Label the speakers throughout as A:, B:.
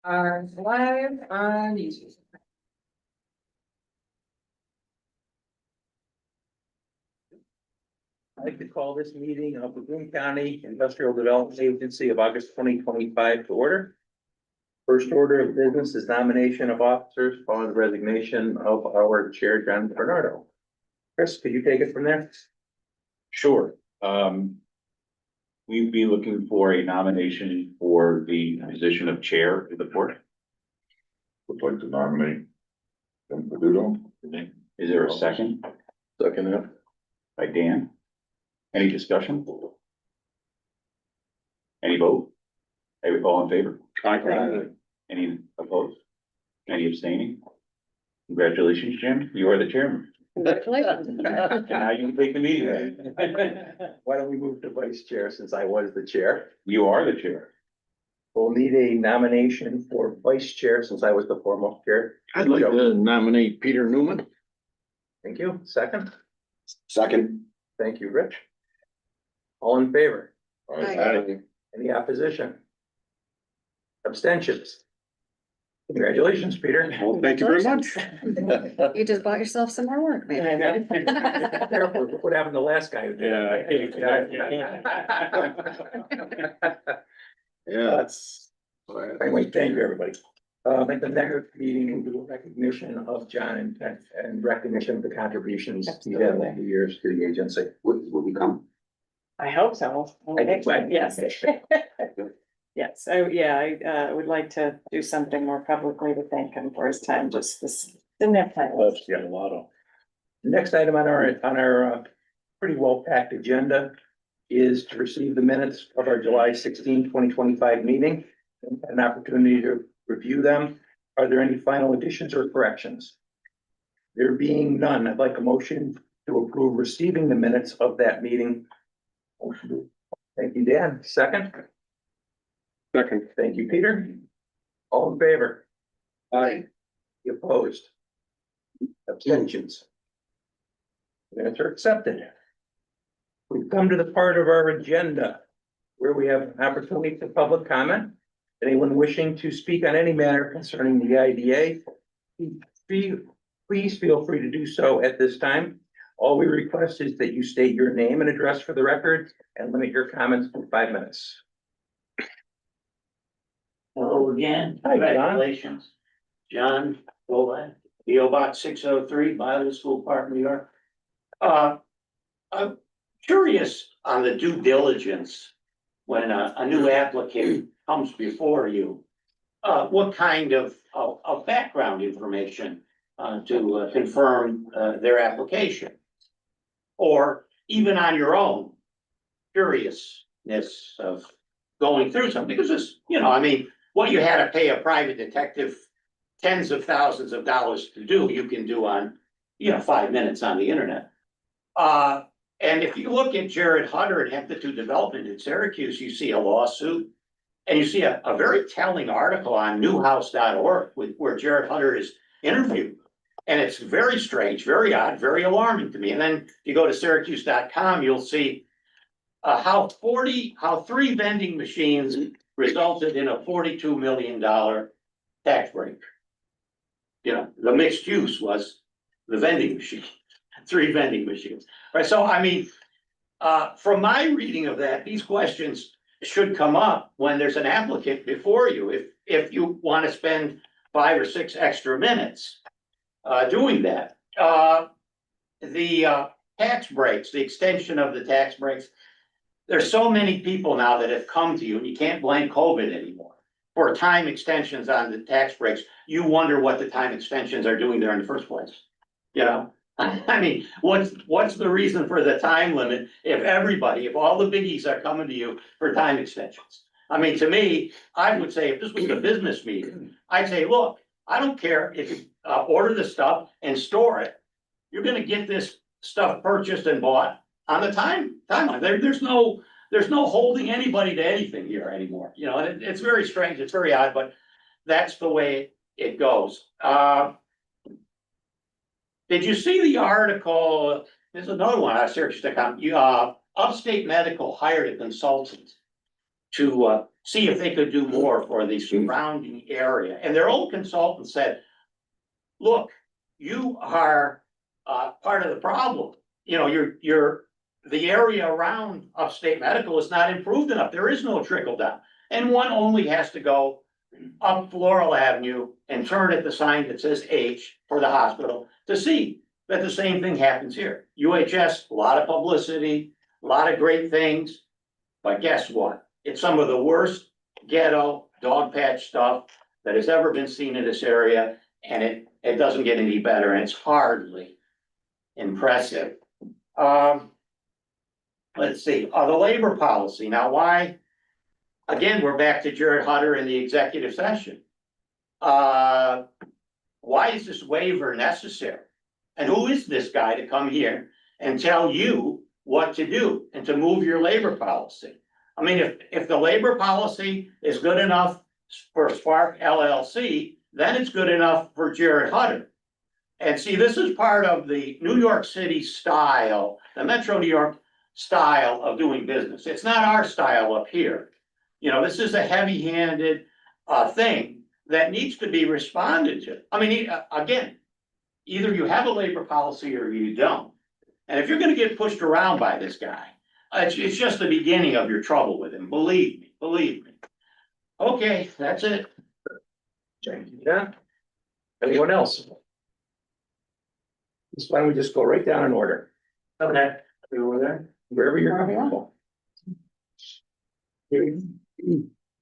A: are live on YouTube.
B: I'd like to call this meeting of the Broome County Industrial Development Agency of August 2025 to order. First order of business is nomination of officers following the resignation of our chair, John Bernardo. Chris, could you take it from there?
C: Sure. We'd be looking for a nomination for the position of chair of the board.
D: Would like to nominate Jim Paduto.
C: Is there a second?
D: Second it.
C: By Dan. Any discussion? Any vote? All in favor? Any opposed? Any abstaining? Congratulations, Jim. You are the chairman.
A: Congratulations.
C: Now you can take the meeting.
B: Why don't we move to vice chair since I was the chair?
C: You are the chair.
B: We'll need a nomination for vice chair since I was the former chair.
D: I'd like to nominate Peter Newman.
B: Thank you. Second.
D: Second.
B: Thank you, Rich. All in favor?
D: Aye.
B: Any opposition? Abstentions? Congratulations, Peter.
D: Well, thank you very much.
A: You just bought yourself some more work, man.
B: Careful, look what happened to the last guy who did it.
D: Yeah, that's.
B: Anyway, thank you, everybody. At the next meeting, we'll do a recognition of John and recognition of the contributions he had over the years to the agency.
D: Will we come?
E: I hope so.
B: I think so.
E: Yes. Yes, I would like to do something more publicly to thank him for his time, just this, didn't have time.
D: Get a lot of.
B: Next item on our pretty well-packed agenda is to receive the minutes of our July 16, 2025 meeting. An opportunity to review them. Are there any final additions or corrections? There being none, I'd like a motion to approve receiving the minutes of that meeting. Motion. Thank you, Dan. Second.
D: Second.
B: Thank you, Peter. All in favor?
D: Aye.
B: You opposed? Abstentions? Minutes are accepted. We've come to the part of our agenda where we have an opportunity for public comment. Anyone wishing to speak on any matter concerning the IDA, please feel free to do so at this time. All we request is that you state your name and address for the record and limit your comments to 5 minutes.
F: Hello again,
B: Hi, John.
F: congratulations. John Boland, PO Box 603, Violet School Park, New York. I'm curious on the due diligence when a new applicant comes before you. What kind of background information to confirm their application? Or even on your own curiousness of going through something, because it's, I mean, what you had to pay a private detective tens of thousands of dollars to do, you can do on, 5 minutes on the internet. And if you look at Jared Hutter at Amplitude Development in Syracuse, you see a lawsuit. And you see a very telling article on newhouse.org where Jared Hutter is interviewed. And it's very strange, very odd, very alarming to me. And then if you go to Syracuse.com, you'll see how 3 vending machines resulted in a $42 million tax break. The mixed use was the vending machine, 3 vending machines. Right, so I mean, from my reading of that, these questions should come up when there's an applicant before you, if you want to spend 5 or 6 extra minutes doing that. The tax breaks, the extension of the tax breaks. There's so many people now that have come to you, and you can't blame COVID anymore for time extensions on the tax breaks. You wonder what the time extensions are doing there in the first place. I mean, what's the reason for the time limit if all the biggies are coming to you for time extensions? I mean, to me, I would say if this was a business meeting, I'd say, look, I don't care if you order the stuff and store it. You're gonna get this stuff purchased and bought on the timeline. There's no holding anybody to anything here anymore. It's very strange, it's very odd, but that's the way it goes. Did you see the article? There's another one out of Syracuse.com. Upstate Medical hired a consultant to see if they could do more for the surrounding area. And their old consultant said, look, you are part of the problem. You know, the area around Upstate Medical is not improved enough. There is no trickle down. And one only has to go up Floral Avenue and turn at the sign that says H for the hospital to see that the same thing happens here. UHS, a lot of publicity, a lot of great things. But guess what? It's some of the worst ghetto dog patch stuff that has ever been seen in this area. And it doesn't get any better, and it's hardly impressive. Let's see, the labor policy. Now, why? Again, we're back to Jared Hutter in the executive session. Why is this waiver necessary? And who is this guy to come here and tell you what to do and to move your labor policy? I mean, if the labor policy is good enough for Spark LLC, then it's good enough for Jared Hutter. And see, this is part of the New York City style, the Metro New York style of doing business. It's not our style up here. You know, this is a heavy-handed thing that needs to be responded to. I mean, again, either you have a labor policy or you don't. And if you're gonna get pushed around by this guy, it's just the beginning of your trouble with him. Believe me. Okay, that's it.
B: Thank you, John. Anyone else? This one, we just go right down in order,
G: Okay, we were there.
B: wherever you're
A: Wherever you are.
B: comfortable.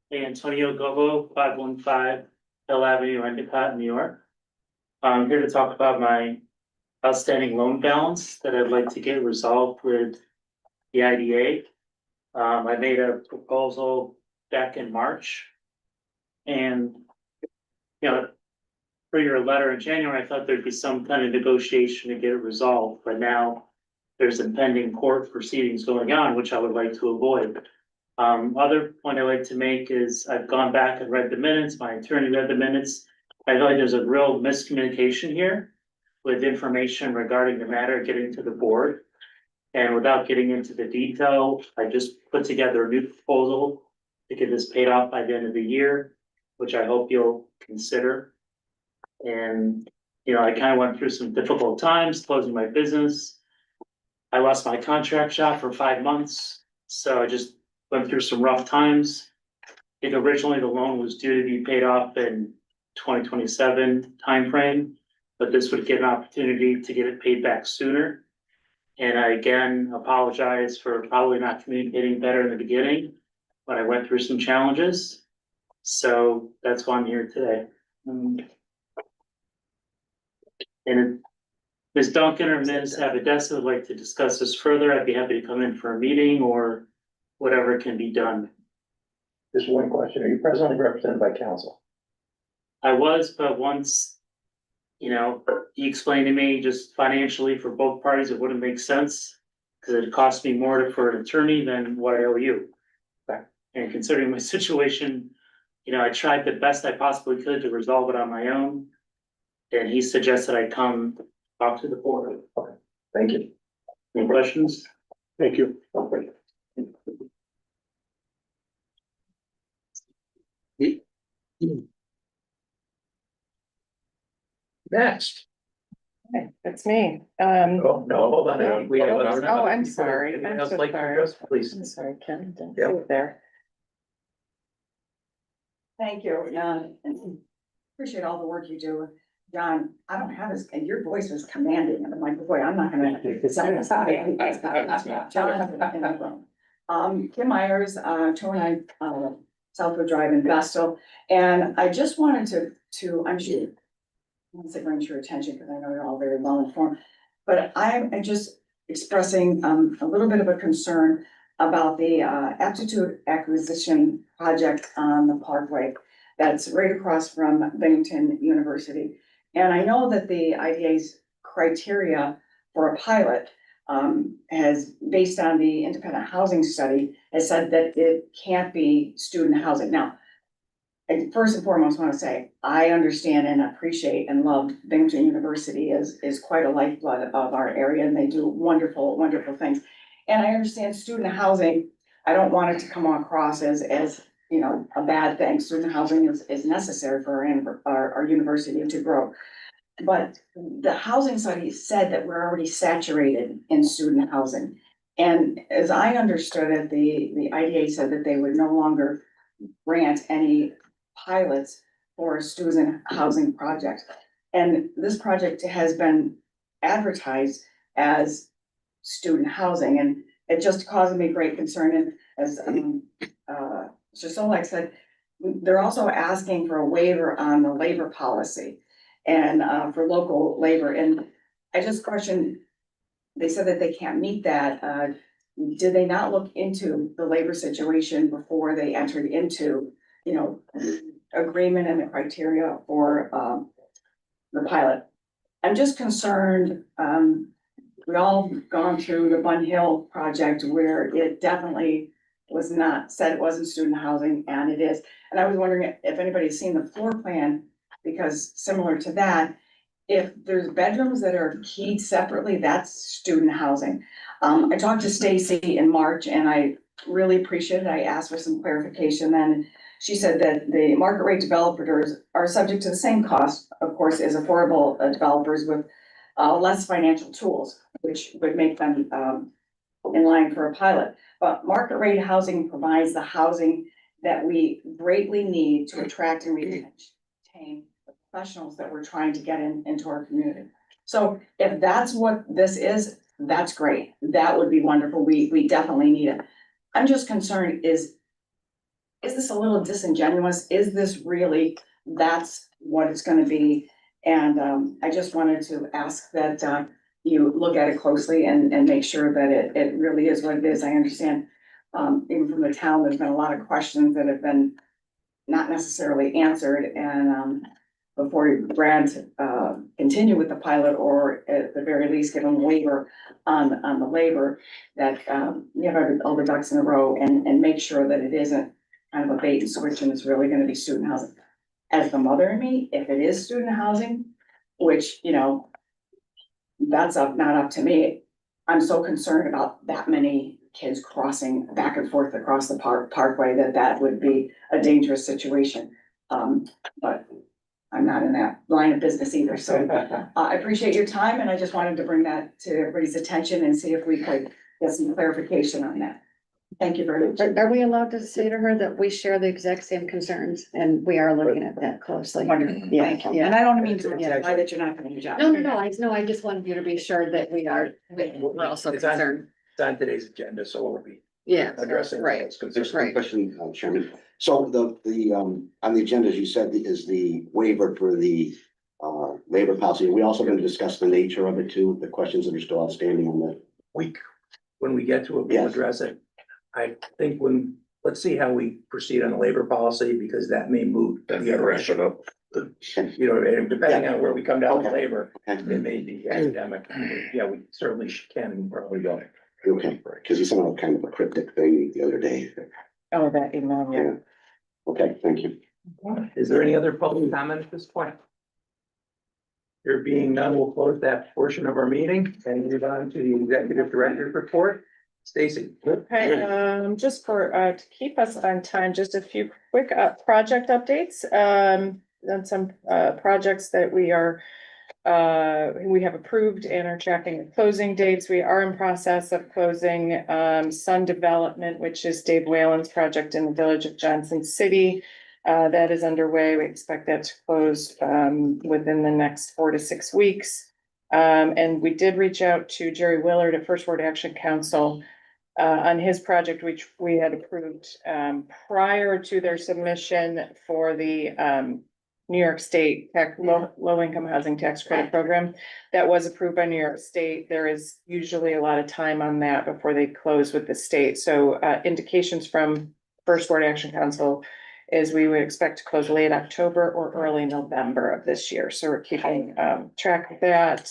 G: Hey, Antonio Gobo, 515 Hill Avenue, Endicott, New York. I'm here to talk about my outstanding loan balance that I'd like to get resolved with the IDA. I made a proposal back in March. And, you know, for your letter in January, I thought there'd be some kind of negotiation to get it resolved, but now there's impending court proceedings going on, which I would like to avoid. Other point I'd like to make is I've gone back and read the minutes, my attorney read the minutes. I feel like there's a real miscommunication here with information regarding the matter getting to the board. And without getting into the detail, I just put together a new proposal to get this paid off by the end of the year, which I hope you'll consider. And, you know, I kind of went through some difficult times closing my business. I lost my contract shop for 5 months, so I just went through some rough times. I think originally the loan was due to be paid off in 2027 timeframe, but this would give an opportunity to get it paid back sooner. And I again apologize for probably not communicating better in the beginning, but I went through some challenges. So that's why I'm here today. And if Ms. Duncan or Ms. Avedesa would like to discuss this further, I'd be happy to come in for a meeting or whatever can be done.
B: Just one question, are you presently represented by counsel?
G: I was, but once, you know, he explained to me just financially for both parties, it wouldn't make sense. Cause it cost me more for an attorney than what I owe you.
B: Okay.
G: And considering my situation, you know, I tried the best I possibly could to resolve it on my own. And he suggested I come talk to the board.
B: Thank you.
G: Any questions?
B: Thank you. Next.
E: Okay, that's me.
B: Oh, no, hold on. We have
E: Oh,
B: another-
E: I'm sorry.
B: Anyone
E: I'm
B: else
E: so
B: like to
E: sorry.
B: address, please?
E: I'm sorry, Ken, didn't
B: Yeah.
E: see it there.
A: Thank you, appreciate all the work you do. John, I don't have his, your voice was commanding, and I'm like, boy, I'm not gonna. Kim Myers, 209, Southwood Drive in Vestal, and I just wanted to, I'm sure. I want to bring to your attention, because I know you're all very well informed, but I'm just expressing, a little bit of a concern about the, aptitude acquisition project on the Parkway. That's right across from Bennington University. And I know that the IDA's criteria for a pilot has, based on the independent housing study, has said that it can't be student housing. Now, I first and foremost want to say, I understand and appreciate and love Bennington University is quite a lifeblood of our area, and they do wonderful, wonderful things. And I understand student housing I don't want it to come across as, you know, a bad thing. Student housing is necessary for our university to grow. But the housing study said that we're already saturated in student housing. And as I understood it, the IDA said that they would no longer grant any pilots for a student housing project. And this project has been advertised as student housing, and it just caused me great concern. And as, Mr. Solak said, they're also asking for a waiver on the labor policy and, for local labor. And I just questioned, they said that they can't meet that. Did they not look into the labor situation before they entered into, you know, agreement and the criteria for, the pilot? I'm just concerned, we all gone through the Bun Hill project where it definitely was not, said it wasn't student housing, and it is. And I was wondering if anybody's seen the floor plan, because similar to that, if there's bedrooms that are keyed separately, that's student housing. I talked to Stacy in March and I really appreciated it. I asked for some clarification then. She said that the market rate developers are subject to the same cost, of course, as affordable developers with less financial tools, which would make them in line for a pilot. But market rate housing provides the housing that we greatly need to attract and retain the professionals that we're trying to get into our community. So if that's what this is, that's great. That would be wonderful. We definitely need it. I'm just concerned, is this a little disingenuous? Is this really, that's what it's gonna be? And I just wanted to ask that you look at it closely and make sure that it really is what it is. I understand, even from the town, there's been a lot of questions that have been not necessarily answered, and before Brad continue with the pilot, or at the very least, give them a waiver on the labor, that you have all the ducks in a row and make sure that it isn't kind of a bait and switch and it's really gonna be student housing. As the mother in me, if it is student housing, which, you know, that's not up to me. I'm so concerned about that many kids crossing back and forth across the parkway that would be a dangerous situation. But I'm not in that line of business either, so I appreciate your time, and I just wanted to bring that to everybody's attention and see if we could get some clarification on that. Thank you very much.
H: Are we allowed to say to her that we share the exact same concerns and we are looking at that closely?
A: Wonderful,
H: Yeah,
A: thank you.
H: yeah.
A: And I don't mean to
B: Yeah.
A: imply that you're not doing your job.
H: No, I just wanted you to be sure that we're also
B: It's on-
H: concerned.
B: It's on today's agenda, so we'll be
H: Yeah,
B: addressing
H: right.
B: those
I: There's
B: concerns.
I: a quick question, Chairman. So on the agenda, as you said, is the waiver for the labor policy. We also going to discuss the nature of it too, the questions that are still outstanding on the.
B: When we get to it, we'll
I: Yes.
B: address it. I think let's see how we proceed on the labor policy, because that may move.
D: Then you wrap it up.
B: You know, and depending on where we come down with
I: Okay.
B: labor,
I: Okay,
B: it may be academic. Yeah, we certainly can and probably go.
I: okay, because you sent out kind of a cryptic thing the other day.
E: Oh, that email, yeah.
I: Yeah. Okay, thank you.
B: Is there any other public comment at this point? There being none, we'll close that portion of our meeting and move on to the executive director's report. Stacy.
E: Okay, just for, to keep us on time, just a few quick, project updates, on some, projects that we have approved and are tracking the closing dates. We are in process of closing, Sun Development, which is Dave Whalen's project in the village of Johnson City. That is underway. We expect that to close, within the next 4 to 6 weeks. And we did reach out to Jerry Willard at First Ward Action Council on his project, which we had approved prior to their submission for the New York State low income housing tax credit program. That was approved by New York State. There is usually a lot of time on that before they close with the state. So indications from First Ward Action Council is we would expect to close late October or early November of this year. So we're keeping track of that.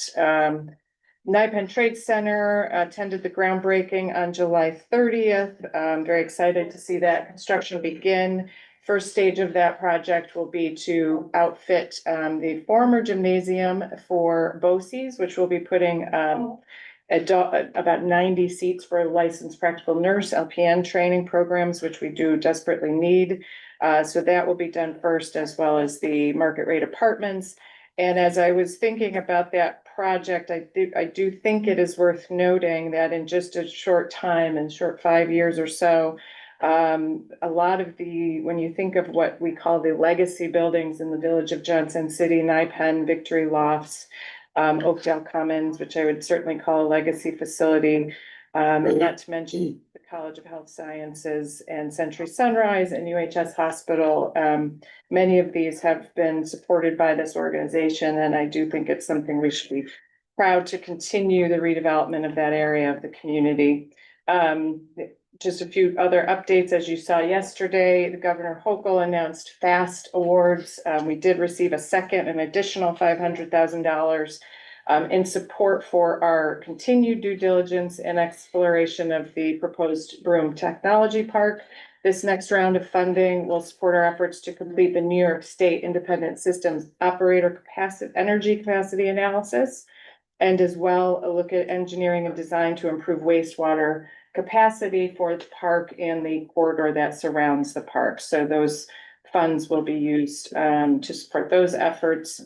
E: Nipon Trade Center attended the groundbreaking on July 30th. Very excited to see that construction begin. First stage of that project will be to outfit the former gymnasium for BOCES, which will be putting about 90 seats for licensed practical nurse, LPN training programs, which we do desperately need. So that will be done first, as well as the market rate apartments. And as I was thinking about that project, I do think it is worth noting that in just a short time, in short 5 years or so, a lot of when you think of what we call the legacy buildings in the village of Johnson City, Nypen, Victory Lofts, Oakdale Commons, which I would certainly call a legacy facility, and not to mention the College of Health Sciences and Century Sunrise and UHS Hospital. Many of these have been supported by this organization, and I do think it's something we should be proud to continue the redevelopment of that area of the community. Just a few other updates. As you saw yesterday, the Governor Hochul announced FAST awards. We did receive an additional $500,000 in support for our continued due diligence and exploration of the proposed Broome Technology Park. This next round of funding will support our efforts to complete the New York State Independent Systems Operator Energy Capacity Analysis, and as well a look at engineering and design to improve wastewater capacity for the park and the corridor that surrounds the park. So those funds will be used to support those efforts.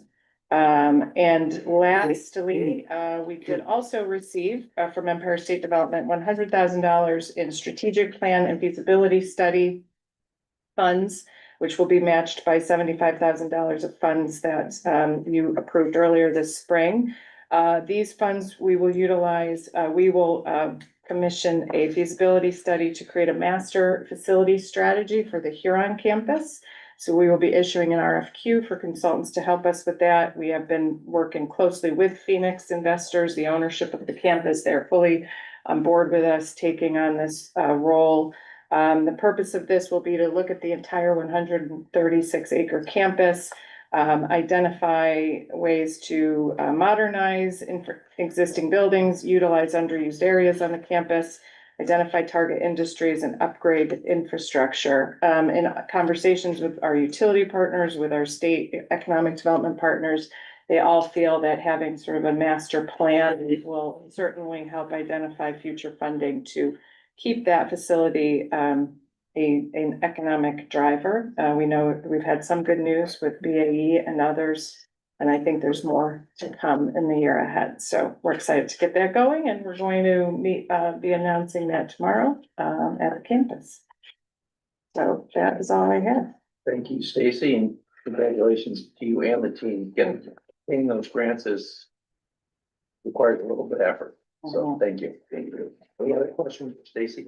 E: And lastly, we did also receive from Empire State Development $100,000 in strategic plan and feasibility study funds, which will be matched by $75,000 of funds that you approved earlier this spring. These funds we will utilize, we will commission a feasibility study to create a master facility strategy for the Huron campus. So we will be issuing an RFQ for consultants to help us with that. We have been working closely with Phoenix investors, the ownership of the campus. They're fully on board with us taking on this role. The purpose of this will be to look at the entire 136-acre campus, identify ways to modernize existing buildings, utilize underused areas on the campus, identify target industries, and upgrade infrastructure. In conversations with our utility partners, with our state economic development partners, they all feel that having sort of a master plan will certainly help identify future funding to keep that facility an economic driver. We know we've had some good news with BAE and others, and I think there's more to come in the year ahead. So we're excited to get that going, and we're going to be announcing that tomorrow at the campus. So that is all I have.
B: Thank you, Stacy, and congratulations to you and the team. Getting those grants is requires a little bit of effort. So thank you. Thank you. Any other questions, Stacy?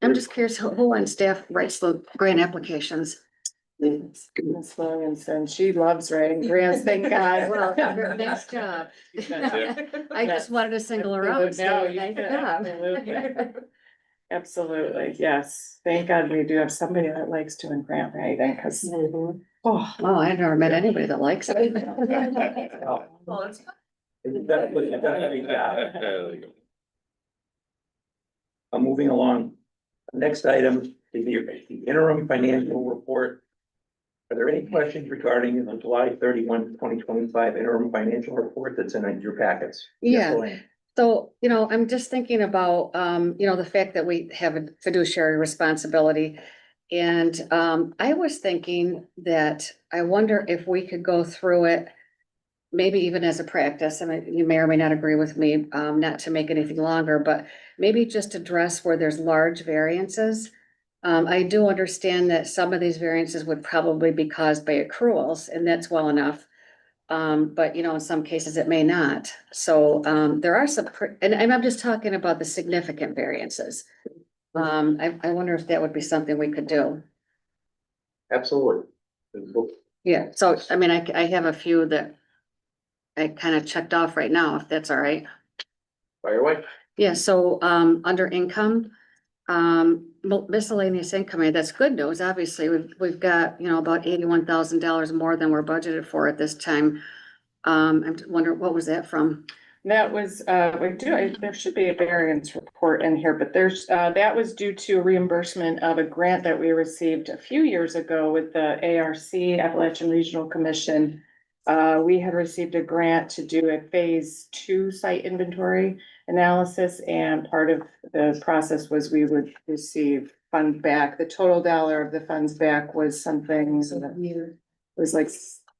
H: I'm just curious, who on staff writes the grant applications?
E: Ms. Williamson, she loves writing grants, thank God.
H: Well, nice job. I just wanted to single her out.
E: No,
H: So nice job.
E: absolutely. Absolutely, yes. Thank God we do have somebody that likes doing grant writing, because, oh,
H: Oh, I've never met anybody that likes it.
B: You've done a great job. Moving along. Next item is the interim financial report. Are there any questions regarding the July 31, 2025 interim financial report that's in your packets?
H: Yeah.
B: Yes, Elaine.
H: So, I'm just thinking about, the fact that we have a fiduciary responsibility. And, I was thinking that I wonder if we could go through it, maybe even as a practice. I mean, you may or may not agree with me, not to make anything longer, but maybe just address where there's large variances. I do understand that some of these variances would probably be caused by accruals, and that's well enough. But in some cases it may not. So, there are some, and I'm just talking about the significant variances. I wonder if that would be something we could do.
B: Absolutely.
H: Yeah, so, I mean, I have a few that I kind of checked off right now, if that's all right.
B: Fire away.
H: Yeah, so, under income, miscellaneous income, I mean, that's good news. Obviously, we've got, about $81,000 more than we're budgeted for at this time. I'm just wondering, what was that from?
E: that was, there should be a variance report in here, but that was due to reimbursement of a grant that we received a few years ago with the ARC, Appalachian Regional Commission. We had received a grant to do a phase 2 site inventory analysis, and part of the process was we would receive fund back. The total dollar of the funds back was something, it was like,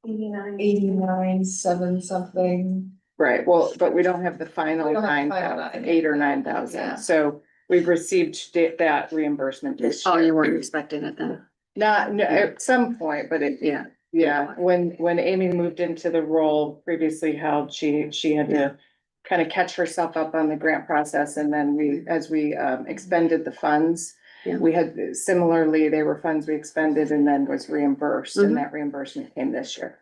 A: 89, 7 something.
E: right, well, but we don't have the final
A: We don't have the
E: 9,000,
A: final
E: 8 or
A: Yeah.
E: 9,000, so we've received that reimbursement this
H: Oh,
E: year.
H: you weren't expecting it then?
E: Not, no, at some point, but it,
H: Yeah.
E: yeah, when Amy moved into the role previously held, she had to kind of catch herself up on the grant process, and then as we expended the funds,
H: Yeah.
E: we had similarly, they were funds we expended and then was reimbursed,
H: Mhm.
E: and that reimbursement came this year.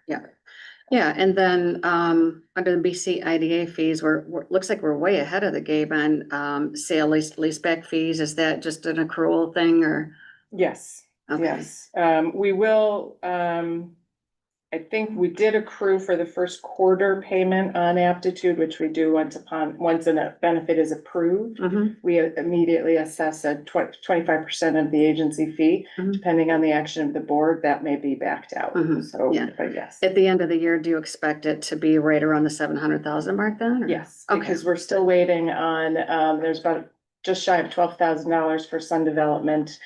H: Yeah, and then, under the BC IDA fees, looks like we're way ahead of the game on, sale leaseback fees. Is that just an accrual thing or?
E: Yes,
H: Okay.
E: yes, we will, I think we did accrue for the first quarter payment on aptitude, which we do once a benefit is approved.
H: Mhm.
E: We immediately assess a 25% of the agency fee,
H: Mhm.
E: depending on the action of the board, that may be backed out,
H: Mhm,
E: so,
H: yeah.
E: but yes.
H: At the end of the year, do you expect it to be right around the 700,000 mark then? or-
E: Yes,
H: Okay.
E: because we're still waiting on, there's about just shy of $12,000 for Sun Development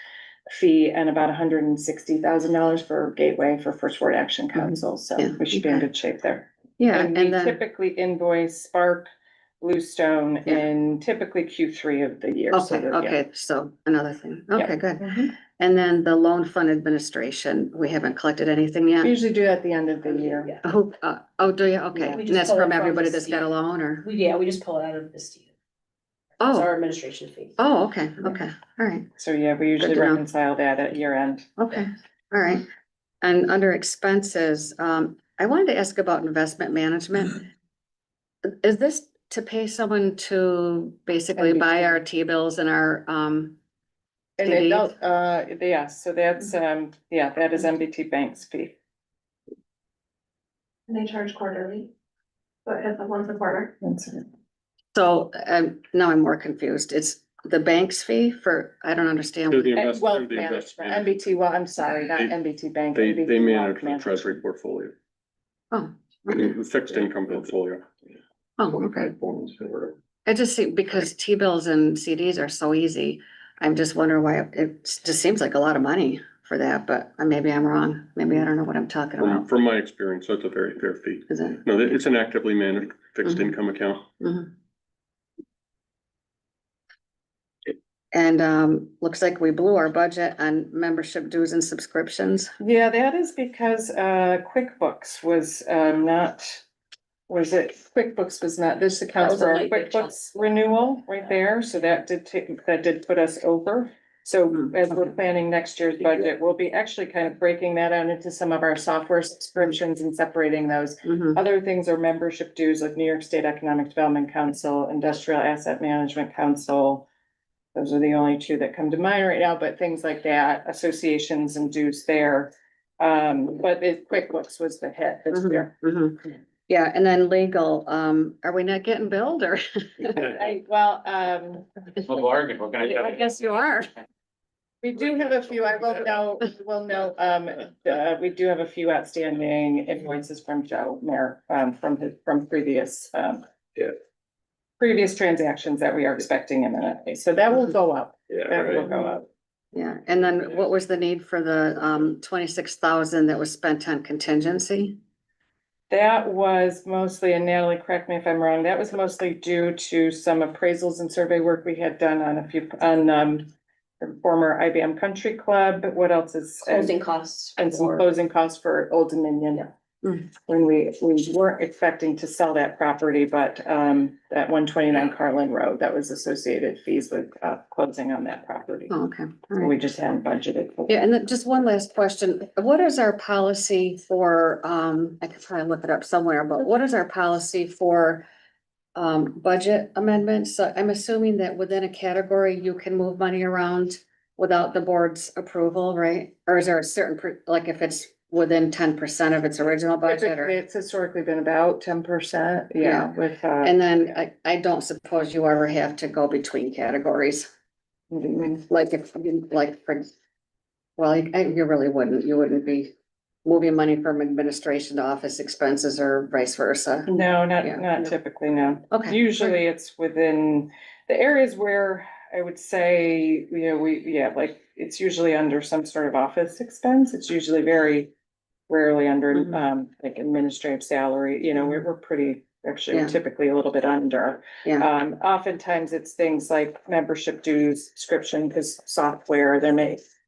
E: fee and about $160,000 for Gateway for First Ward Action Council, so
H: Yeah,
E: we should be in
H: okay.
E: good shape there.
H: Yeah,
E: And we
H: and then,
E: typically invoice Spark, Bluestone
H: Yeah.
E: in typically Q3 of the year. so
H: okay,
E: that- yeah.
H: okay, so another thing.
E: Yeah.
H: Okay, good.
E: Mhm.
H: And then the loan fund administration, we haven't collected anything
E: We
H: yet?
E: usually do at the end of the year.
H: Oh, do you? Okay.
J: Yeah, we
H: And
J: just
H: that's
J: pull it
H: from
J: from
H: everybody
J: the
H: that's got a loan or?
J: We just pull it out of this. It's
H: Oh,
J: our administration fee.
H: oh, okay, okay, all right,
E: So yeah, we usually
H: to know.
E: reconcile that at year end.
H: okay, all right. And under expenses, I wanted to ask about investment management. Is this to pay someone to basically buy our T-bills and our,
E: And they
H: CD?
E: don't, yeah, so that's, that is MBT Bank's fee.
K: And they charge quarterly, but it's once a quarter.
H: So, now I'm more confused. It's the bank's fee for, I don't understand.
D: To the
E: Wealth
D: investment, the
E: management,
D: investment,
E: MBT, well, I'm sorry, not
D: They-
E: MBT Bank.
D: they
E: MBT
D: manage
E: Wealth
D: the
E: Management.
D: treasury portfolio,
H: Oh, okay.
D: the fixed income portfolio.
H: Oh, okay. It just seems, because T-bills and CDs are so easy, I'm just wondering why it just seems like a lot of money for that, but maybe I'm wrong. Maybe I don't know what I'm talking about.
D: From my experience, that's a very fair fee.
H: Is it?
D: No, it's an actively managed fixed
H: Mhm.
D: income account.
H: Mhm. And, looks like we blew our budget on membership dues and subscriptions.
E: Yeah, that is because QuickBooks was QuickBooks was not, this accounts
J: was a
E: for our
J: late big chunk.
E: QuickBooks renewal right there, so that did put us over. So
H: Hmm,
E: as we're
H: okay.
E: planning next year's budget, we'll be actually kind of breaking that out into some of our software subscriptions and separating those.
H: Mhm.
E: Other things are membership dues like New York State Economic Development Council, Industrial Asset Management Council. Those are the only two that come to mind right now, but things like that, associations and dues there. But QuickBooks was the hit this year.
H: Mhm. Yeah, and then legal, are we not getting billed or?
E: Well,
C: bargain, we're
H: I guess you are.
E: we do have a few, I will know, we do have a few outstanding invoices from Joe Mayor, from previous, previous transactions that we are expecting imminently, so that will go up. That will go up.
H: Yeah, and then what was the need for the, 26,000 that was spent on contingency?
E: That was mostly, and Natalie, correct me if I'm wrong, that was mostly due to some appraisals and survey work we had done on the former IBM Country Club. What else is?
J: Closing costs.
E: And some
J: for-
E: closing costs for Old Dominion.
H: Mm.
E: When we weren't expecting to sell that property, but that 129 Carlin Road, that was associated fees with closing on that property.
H: Oh, okay, all
E: So
H: right.
E: we just hadn't budgeted. for it.
H: Yeah, and then just one last question. What is our policy for, I could probably look it up somewhere, but what is our policy for budget amendments? So I'm assuming that within a category, you can move money around without the board's approval, right? Or is there a certain, like if it's within 10% of its original budget or?
E: It's historically been about 10%,
H: Yeah.
E: with.
H: And then I don't suppose you ever have to go between categories, like if, like, for, well, you really wouldn't, you wouldn't be moving money from administration to office expenses or vice versa?
E: No,
H: Yeah.
E: not typically, no.
H: Okay.
E: Usually it's within the areas where I would say, like, it's usually under some sort of office expense. It's usually very rarely under,
H: Mhm.
E: like administrative salary, we're pretty, actually
H: Yeah.
E: typically a little bit under.
H: Yeah,
E: Oftentimes it's things like membership dues, subscription, because software, there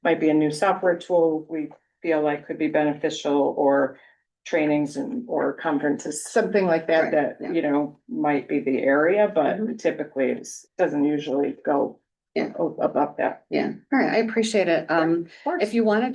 E: might be a new software tool we feel like could be beneficial, or trainings or conferences, something like that,
H: Right, yeah.
E: might be the area, but
H: Mhm.
E: typically doesn't usually go
H: Yeah.
E: above that.
H: yeah. All right, I appreciate it.
E: Of course.
H: If you'd rather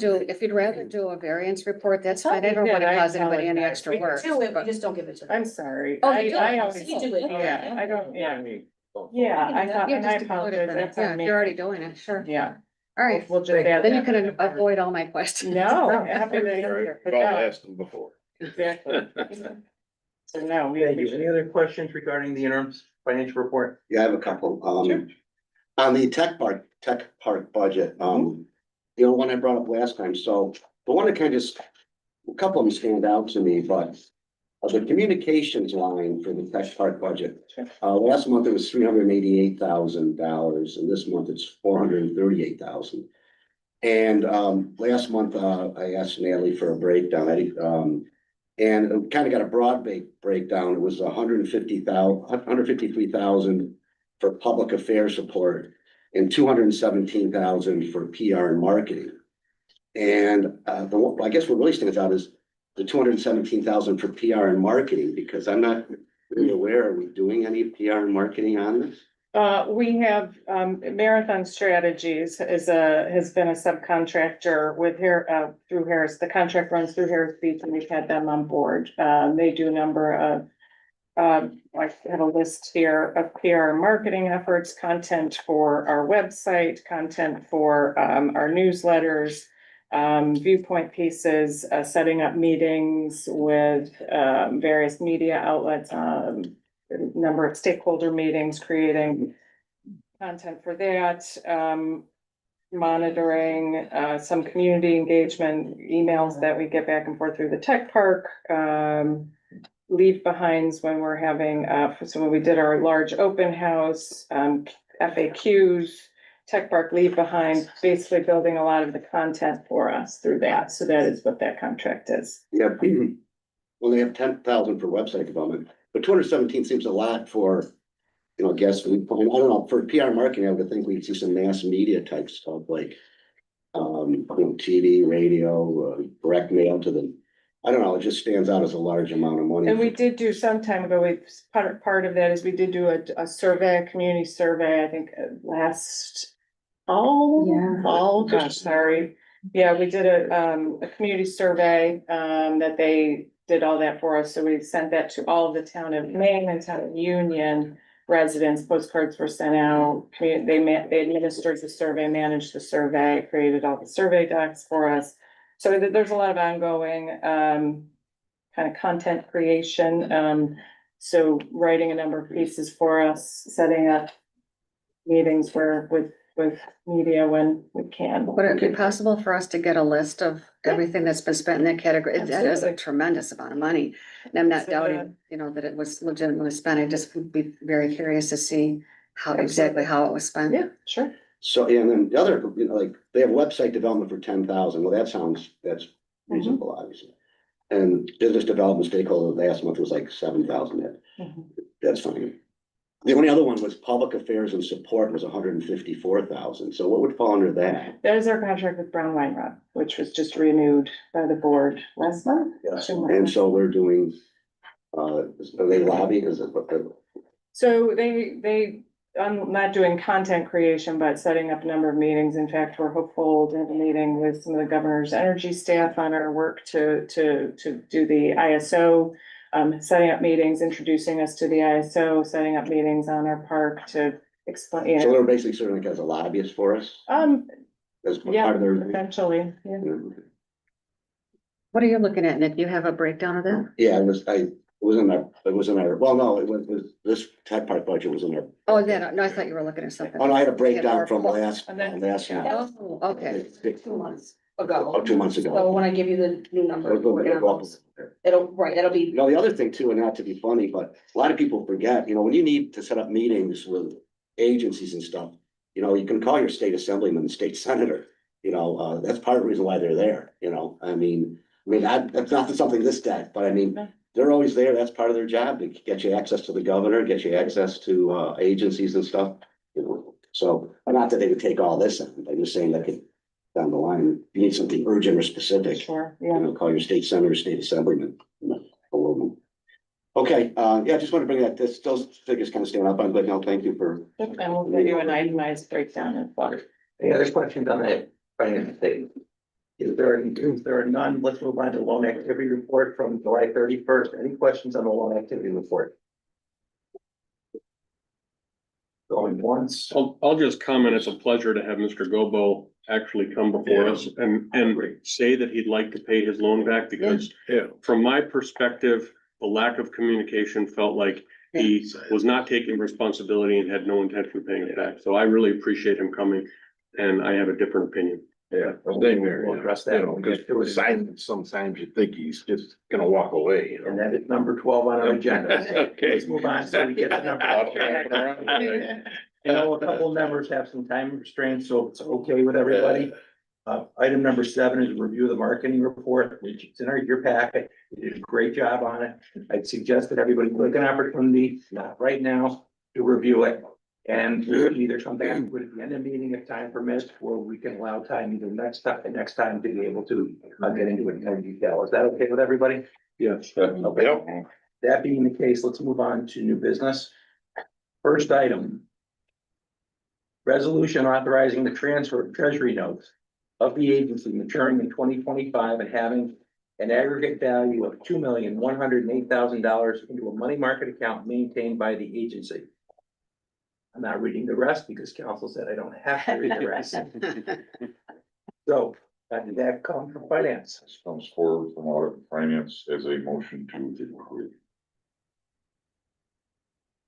H: do a variance report, that's
E: thought
H: fine. I
E: we
H: don't
E: did.
H: want to
E: I
H: cause anybody any
E: apologize.
H: extra
E: We
H: work.
J: Do it, we
H: but-
J: just don't give it to them.
E: I'm sorry.
H: Oh, you do?
E: I always.
J: You do it.
E: Yeah, I don't, yeah, I thought,
H: Yeah,
E: and I
H: just include it
E: apologize,
H: then.
E: that's
H: Yeah,
E: on
H: if
E: me.
H: you're already doing it, sure.
E: Yeah.
H: All right,
E: We'll just add
H: then you
E: that.
H: can avoid all my questions.
E: No, happy to.
D: I've all asked them before.
E: Exactly. So no, we.
B: Thank you. Any other questions regarding the interim financial report?
I: Yeah, I have a couple.
E: Sure.
I: On the tech park budget, one I brought up last time, so the one that kind of just, a couple of them stand out to me, but the communications line for the tech park budget.
E: Sure.
I: Last month it was $388,000, and this month it's $438,000. And, last month, I asked Natalie for a breakdown, and it kind of got a broad breakdown. It was $153,000 for public affairs support and $217,000 for PR and marketing. And, I guess what really stands out is the $217,000 for PR and marketing, because I'm not really aware, are we doing any PR and marketing on this?
E: We have, Marathon Strategies has been a subcontractor with through Harris. The contract runs through Harris Beach, and we've had them on board. They do a number of, I have a list here of PR marketing efforts, content for our website, content for, our newsletters, viewpoint pieces, setting up meetings with, various media outlets, a number of stakeholder meetings, creating content for that, monitoring, some community engagement emails that we get back and forth through the tech park, leave behinds when we're having, so when we did our large open house, FAQs, tech park leave behind, basically building a lot of the content for us through that. So that is what that contract is.
I: Yeah, well, they have 10,000 for website development, but 217 seems a lot for, guest viewpoint. I don't know, for PR marketing, I would think we'd see some mass media type stuff like, TV, radio, direct mail to the, I don't know, it just stands out as a large amount of money.
E: And we did do some time ago, part of that is we did do a survey, a community survey, I think last fall, gosh, sorry. Yeah, we did a community survey, that they did all that for us. So we sent that to all of the town of Maine and town of Union residents. Postcards were sent out. They administered the survey, managed the survey, created all the survey docs for us. So there's a lot of ongoing, kind of content creation. So writing a number of pieces for us, setting up meetings with media when we can.
H: Would it be possible for us to get a list of everything that's been spent in that category? That is a
E: Absolutely.
H: tremendous amount of money. And I'm not
E: So,
H: doubting, that it was legitimately spent. I just would be very curious to see exactly how it was spent.
E: Yeah, sure.
I: So, yeah, and then the other, like, they have website development for 10,000. Well, that's reasonable, obviously. And business development stakeholder last month was like 7,000.
E: Mhm.
I: That's fine. The only other one was public affairs and support was 154,000. So what would fall under that?
E: That is our contract with Brown Weinrod, which was just renewed by the board last month.
I: And so we're doing, are they lobbying? Is it what the?
E: So I'm not doing content creation, but setting up a number of meetings. In fact, we're hopeful to have a meeting with some of the governor's energy staff on our work to do the ISO. Setting up meetings, introducing us to the ISO, setting up meetings on our park to explain,
I: So they're basically serving as a lobbyist for us? As
E: yeah,
I: part of their.
E: eventually, yeah.
H: What are you looking at, Nick? You have a breakdown of that?
I: Yeah, it was in our, well, no, it was, this tech park budget was in our.
H: Oh, no, I thought you were looking at something.
I: Oh, no, I had a breakdown from
E: Yeah,
I: last
E: and then-
I: month.
H: Oh, okay.
J: 2 months.
I: about 2 months ago.
J: So when I give you the new number.
I: It'll
J: we're gonna
I: go up.
J: post. It'll be.
I: You know, the other thing too, and not to be funny, but a lot of people forget, you know, when you need to set up meetings with agencies and stuff, you know, you can call your state assemblyman, state senator, you know, that's part of the reason why they're there, you know, I mean, that's not something this deck, but I mean, they're always there, that's part of their job, to get you access to the governor, get you access to, agencies and stuff, you know, so, not that they would take all this, I'm just saying that could, down the line, if you need something urgent or specific,
E: Sure,
I: you
E: yeah.
I: know, call your state senator, state assemblyman. You know, all of them. Okay, yeah, I just want to bring that, those figures kind of stand up. I'm good now. Thank you for.
E: And we'll give you an itemized breakdown of what.
B: Any other questions on that finance statement? If there are none, let's move on to loan activity report from July 31st. Any questions on the loan activity report? Going once.
L: I'll just comment, it's a pleasure to have Mr. Gobo actually come before us and say that he'd like to pay his loan back, because from my perspective, the lack of communication felt like he was not taking responsibility and had no intention of paying it back. So I really appreciate him coming, and I have a different opinion.
D: Yeah,
B: Same here. We'll address that.
D: Because it was silent, sometimes you think he's just gonna walk away, you
B: And
D: know?
B: that is number 12 on our agenda.
D: Okay.
B: Let's move on so we get the number. You know, a couple of members have some time restraints, so it's okay with everybody. Item number 7 is review of the marketing report, which is in your packet. You did a great job on it. I'd suggest that everybody take an opportunity, not right now, to review it. And we can either come back with it at the end of the meeting if time permits, or we can allow time either next time to be able to get into it in more detail. Is that okay with everybody?
L: Yes.
B: Okay.
E: Okay.
B: That being the case, let's move on to new business. First item. Resolution authorizing the transfer of treasury notes of the agency maturing in 2025 and having an aggregate value of $2,108,000 into a money market account maintained by the agency. I'm not reading the rest because council said I don't have to read the rest. So, did that come from finance?
D: This comes forward from audit and finance as a motion to approve.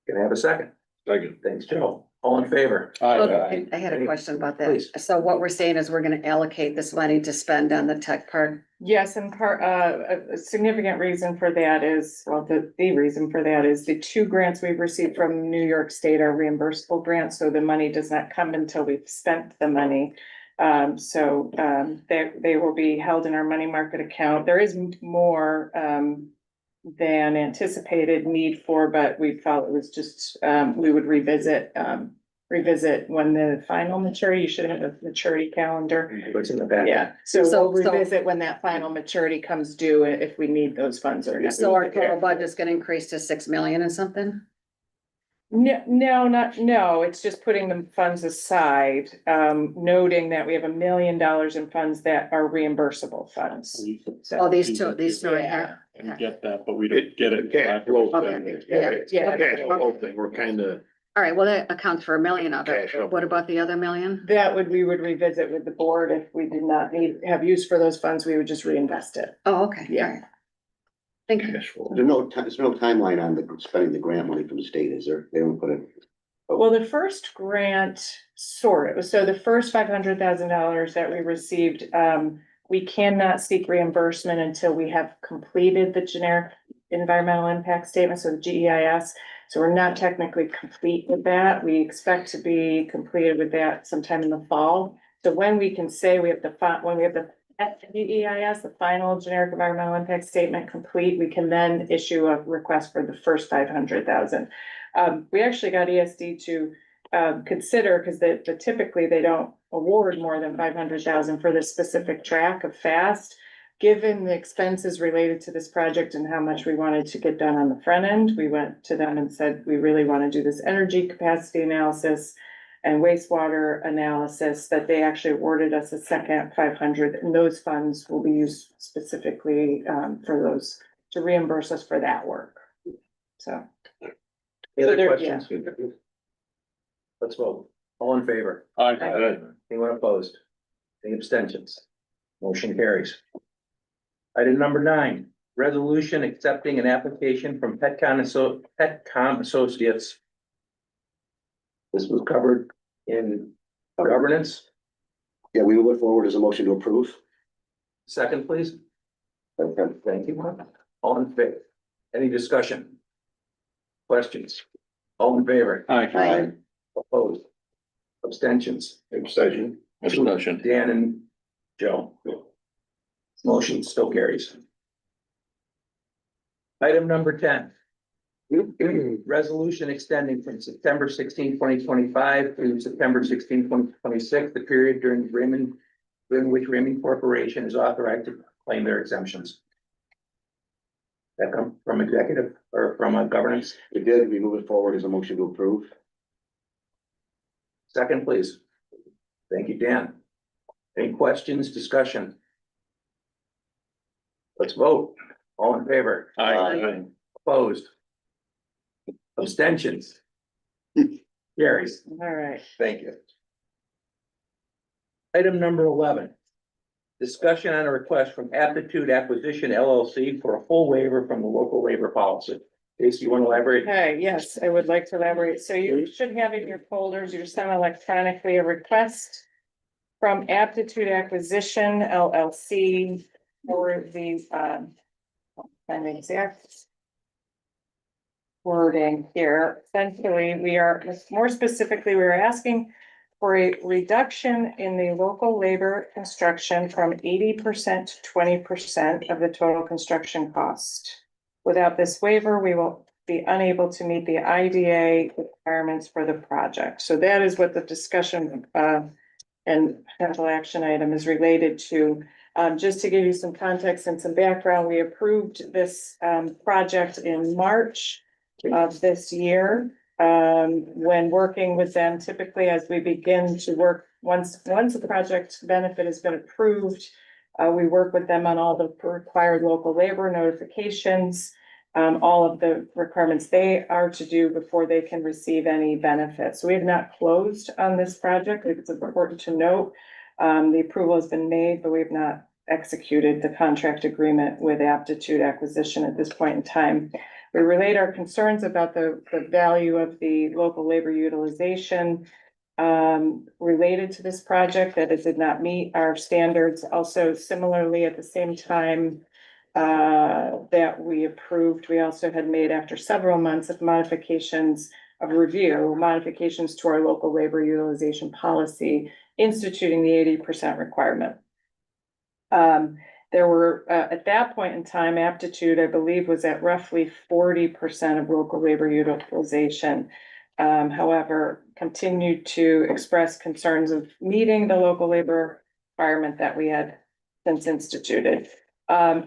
B: Can I have a second?
D: Second.
B: Thanks, Joe. All in favor?
H: Okay, I had a question about that.
B: Please.
H: So what we're saying is we're gonna allocate this money to spend on the tech part.
E: Yes, and a significant reason for that is, well, the reason for that is the 2 grants we've received from New York State are reimbursable grants, so the money does not come until we've spent the money. They will be held in our money market account. There is more, than anticipated need for, but we felt it was just, we would revisit when the final maturity, you should have a maturity calendar.
B: What's in the back?
E: Yeah, so
H: So-
E: we'll revisit when that final maturity comes due, if we need those funds or not.
H: So our total budget's gonna increase to 6 million and something?
E: No, it's just putting the funds aside, noting that we have $1 million in funds that are reimbursable funds.
H: Oh, these two right here.
L: And get that, but we don't get it.
D: Can't flow
H: Okay.
D: thing.
E: Yeah.
D: Cash flow thing, we're kinda
H: All right, well, that accounts for $1 million of it.
D: Cash up.
H: What about the other $1 million?
E: We would revisit with the board. If we did not have use for those funds, we would just reinvest it.
H: Oh, okay.
E: Yeah.
H: All right. Thank you.
D: cash flow.
I: There's no timeline on the spending the grant money from the state, is there? They don't put it.
E: Well, the first grant, so the first $500,000 that we received, we cannot seek reimbursement until we have completed the generic environmental impact statement, so the GEIS. So we're not technically complete with that. We expect to be completed with that sometime in the fall. So when we can say we have when we have the GEIS, the final generic environmental impact statement complete, we can then issue a request for the first 500,000. We actually got ESD to consider, because typically they don't award more than 500,000 for this specific track of FAST. Given the expenses related to this project and how much we wanted to get done on the front end, we went to them and said, we really want to do this energy capacity analysis and wastewater analysis, that they actually awarded us a second 500, and those funds will be used specifically for those, to reimburse us for that work. So.
B: Any other
E: there-
B: questions? Let's vote. All in favor?
L: Aye.
B: Anyone opposed? Any abstentions? Motion carries. Item number 9, resolution accepting an application from Petcom Associates. This was covered in governance.
I: Yeah, we move it forward as a motion to approve.
B: Second, please. Okay, thank you. All in favor? Any discussion? Questions? All in favor?
L: Aye.
B: Opposed? Abstentions?
D: Abstention.
B: Dan and Joe. Motion still carries. Item number 10. Resolution extending from September 16, 2025 through September 16, 2026, the period during which Raymond Corporation is authorized to claim their exemptions. That come from executive or from a governance?
I: We did, we move it forward as a motion to approve.
B: Second, please. Thank you, Dan. Any questions, discussion? Let's vote. All in favor?
L: Aye.
B: Opposed? Abstentions? Carries.
E: All right.
B: Thank you. Item number 11. Discussion on a request from Aptitude Acquisition LLC for a full waiver from the local labor policy. Casey, you want to elaborate?
E: Okay, yes, I would like to elaborate. So you should have in your folders, you're sent electronically a request from Aptitude Acquisition LLC for the, find the exact wording here. Essentially, we are, more specifically, we are asking for a reduction in the local labor construction from 80% to 20% of the total construction cost. Without this waiver, we will be unable to meet the IDA requirements for the project. So that is what the discussion and potential action item is related to. Just to give you some context and some background, we approved this project in March of this year. When working with them, typically as we begin to work, once the project benefit has been approved, we work with them on all the required local labor notifications, all of the requirements they are to do before they can receive any benefits. So we have not closed on this project. It's important to note. The approval has been made, but we have not executed the contract agreement with Aptitude Acquisition at this point in time. We relate our concerns about the value of the local labor utilization related to this project, that it did not meet our standards. Also, similarly, at the same time that we approved, we also had made, after several months of modifications of review, modifications to our local labor utilization policy, instituting the 80% requirement. There were, at that point in time, Aptitude, I believe, was at roughly 40% of local labor utilization. However, continued to express concerns of meeting the local labor requirement that we had since instituted.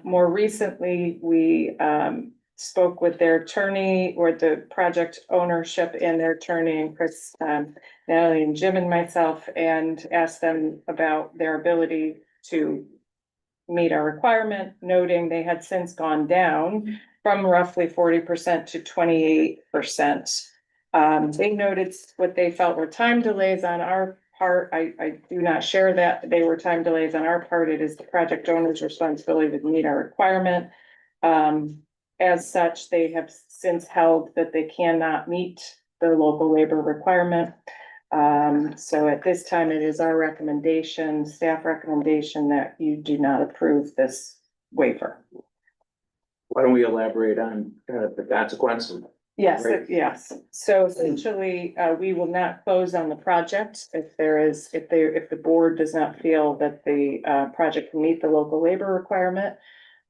E: More recently, we spoke with their attorney, or the project ownership and their attorney, and Chris, Natalie and Jim and myself, and asked them about their ability to meet our requirement, noting they had since gone down from roughly 40% to 28%. They noted what they felt were time delays on our part. I do not share that they were time delays on our part. It is the project owner's responsibility to meet our requirement. As such, they have since held that they cannot meet the local labor requirement. So at this time, it is our recommendation, staff recommendation, that you do not approve this waiver.
B: Why don't we elaborate on kind of the consequences?
E: Yes,
B: Right.
E: yes. So essentially, we will not close on the project if the board does not feel that the project can meet the local labor requirement.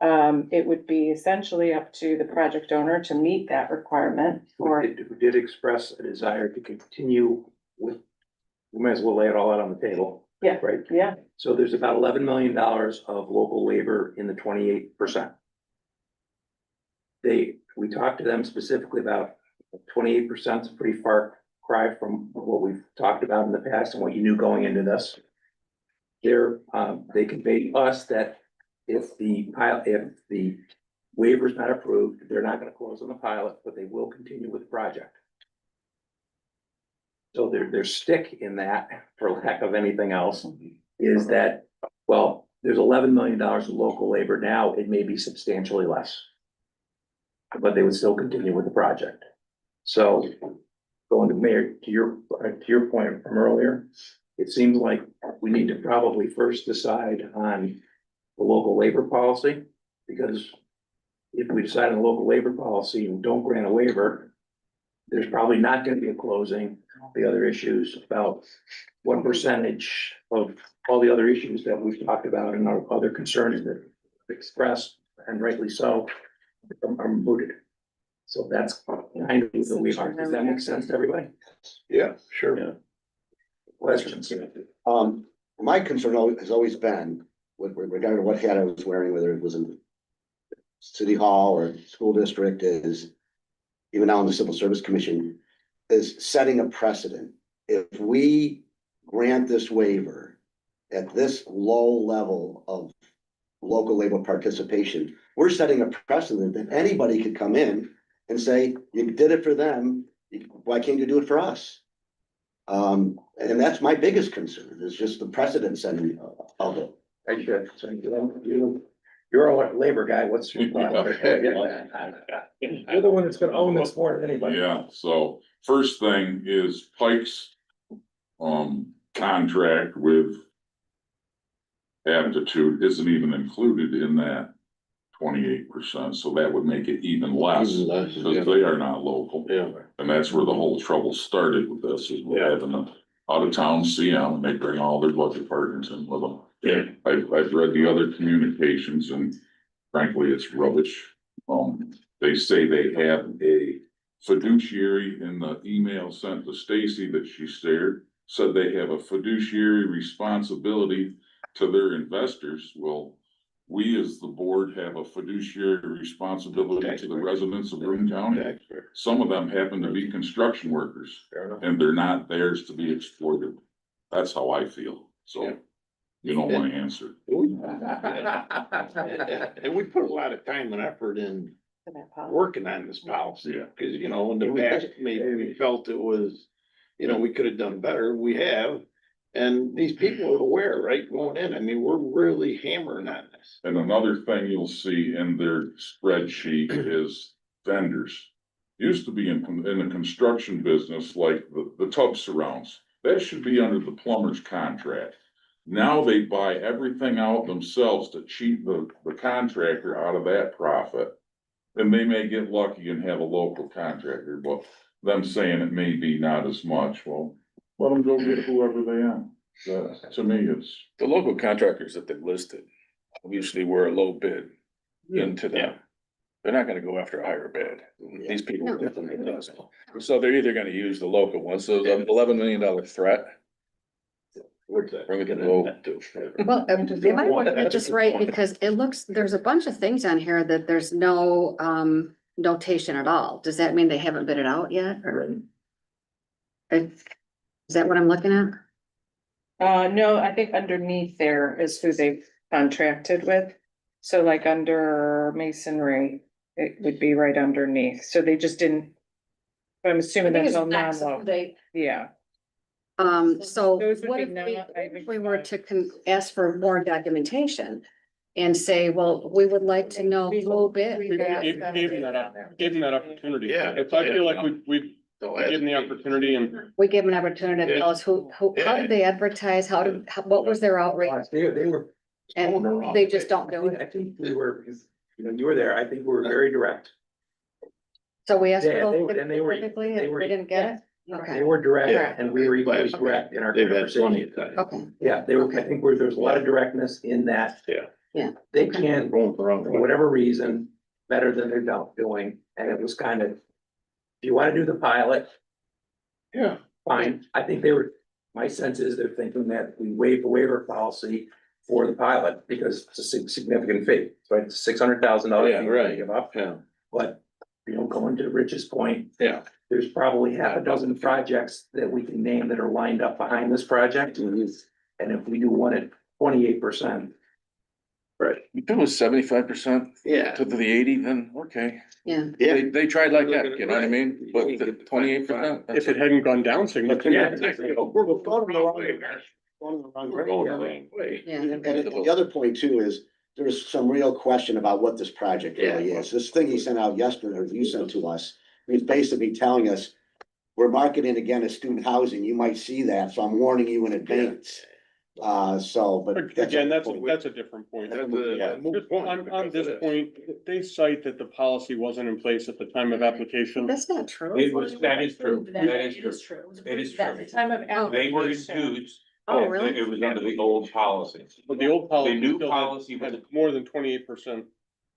E: It would be essentially up to the project owner to meet that requirement. Or
B: We did express a desire to continue with, we might as well lay it all out on the table.
E: Yeah.
B: Right?
E: yeah,
B: So there's about $11 million of local labor in the 28%. We talked to them specifically about 28% is a pretty far cry from what we've talked about in the past and what you knew going into this. They conveyed to us that if the waiver is not approved, they're not gonna close on the pilot, but they will continue with the project. So their stick in that, for lack of anything else, is that, well, there's $11 million of local labor now, it may be substantially less. But they would still continue with the project. So going to Mayor, to your point from earlier, it seems like we need to probably first decide on the local labor policy, because if we decide on a local labor policy and don't grant a waiver, there's probably not gonna be a closing. The other issues about what percentage of all the other issues that we've talked about and our other concerns that expressed, and rightly so, are mooted. So that's kind of the we are. Does that make sense to everybody?
D: Yeah, sure.
B: Questions?
I: My concern has always been with regard to what hat I was wearing, whether it was in city hall or school district, is even now in the Civil Service Commission, is setting a precedent. If we grant this waiver at this low level of local labor participation, we're setting a precedent that anybody could come in and say, you did it for them, why can't you do it for us? And that's my biggest concern, is just the precedent setting of it.
B: I should, so you're a labor guy, what's your thought? You're the one that's gonna own this more than anybody.
D: Yeah, so first thing is Pike's contract with Aptitude isn't even included in that 28%, so that would make it even less, because they are not local.
L: Yeah.
D: And that's where the whole trouble started with this, is we're having an out-of-town CM, and they bring all their budget partners in with them.
L: Yeah.
D: I've read the other communications, and frankly, it's rubbish. They say they have a fiduciary in the email sent to Stacy that she shared, said they have a fiduciary responsibility to their investors. Well, we as the board have a fiduciary responsibility to the residents of Broome County. Some of them happen to be construction workers, and they're not theirs to be exploited. That's how I feel, so you know my answer.
F: And we put a lot of time and effort in working on this policy, because, you know, in the past, maybe we felt it was, you know, we could have done better, we have. And these people are aware, right, going in, I mean, we're really hammering on this.
D: And another thing you'll see in their spreadsheet is vendors. Used to be in the construction business, like the tub surrounds, that should be under the plumber's contract. Now they buy everything out themselves to cheat the contractor out of that profit. And they may get lucky and have a local contractor, but them saying it may be not as much, well, let them go get whoever they are. To me, it's.
M: The local contractors that they've listed usually were a low bid into them. They're not gonna go after a higher bid. These people.
H: No.
M: definitely does. So they're either gonna use the local ones, so the $11 million threat. We're gonna go to.
H: Well, they might want to get this right, because it looks, there's a bunch of things on here that there's no notation at all. Does that mean they haven't bid it out yet, or? Is that what I'm looking at?
E: No, I think underneath there is who they've contracted with. So like under masonry, it would be right underneath. So they just didn't. But I'm assuming that's all non-local. Yeah.
H: So
E: Those would
H: what
E: be
H: if
E: not
H: if we were to ask for more documentation and say, well, we would like to know who bid?
L: Give them that opportunity.
F: Yeah.
L: If I feel like we've given the opportunity and.
H: We give an opportunity to tell us who, how did they advertise, what was their outreach?
B: They were.
H: And they just don't do it.
B: I think we were, you were there, I think we were very direct.
H: So we asked
B: Yeah,
H: for
B: they
H: those
B: were- and they were-
H: specifically,
B: they
H: and
B: were-
H: we didn't get it?
B: They
H: Okay,
B: were direct,
F: Yeah.
B: and we were equally direct in our
F: They've had plenty
B: conversation.
F: of time.
H: okay,
B: Yeah, they were, I think there's a lot of directness in that.
F: Yeah.
H: Yeah.
B: They can, for whatever reason, better than they're not doing, and it was kind of, if you wanna do the pilot,
F: Yeah.
B: fine. I think they were, my sense is they're thinking that we waive the waiver policy for the pilot, because it's a significant fee, right? It's $600,000.
F: Yeah, right.
B: Give up,
F: Yeah.
B: but, going to Rich's point,
F: Yeah.
B: there's probably half a dozen projects that we can name that are lined up behind this project. And if we do one at 28%.
F: Right.
M: If it was 75%
F: Yeah.
M: to the 80, then okay.
H: yeah.
M: They tried like that, you know what I mean? But the 28%.
L: If it hadn't gone down significantly.
F: We're going the wrong way. We're going the wrong way.
H: Yeah.
I: And the other point too is, there's some real question about what this project really is. This thing he sent out yesterday, or you sent to us, he's basically telling us, we're marketing again as student housing, you might see that, so I'm warning you in advance. But.
L: Again, that's a different point. Just on this point, they cite that the policy wasn't in place at the time of application.
H: That's not true.
C: It was, that is true, that is true. It is true.
E: At the time of
C: They were
E: application.
C: enthused.
H: Oh, really?
C: It was under the old policy.
L: But the old policy.
C: The new
L: still
C: policy
L: had
C: was,
L: more than 28%.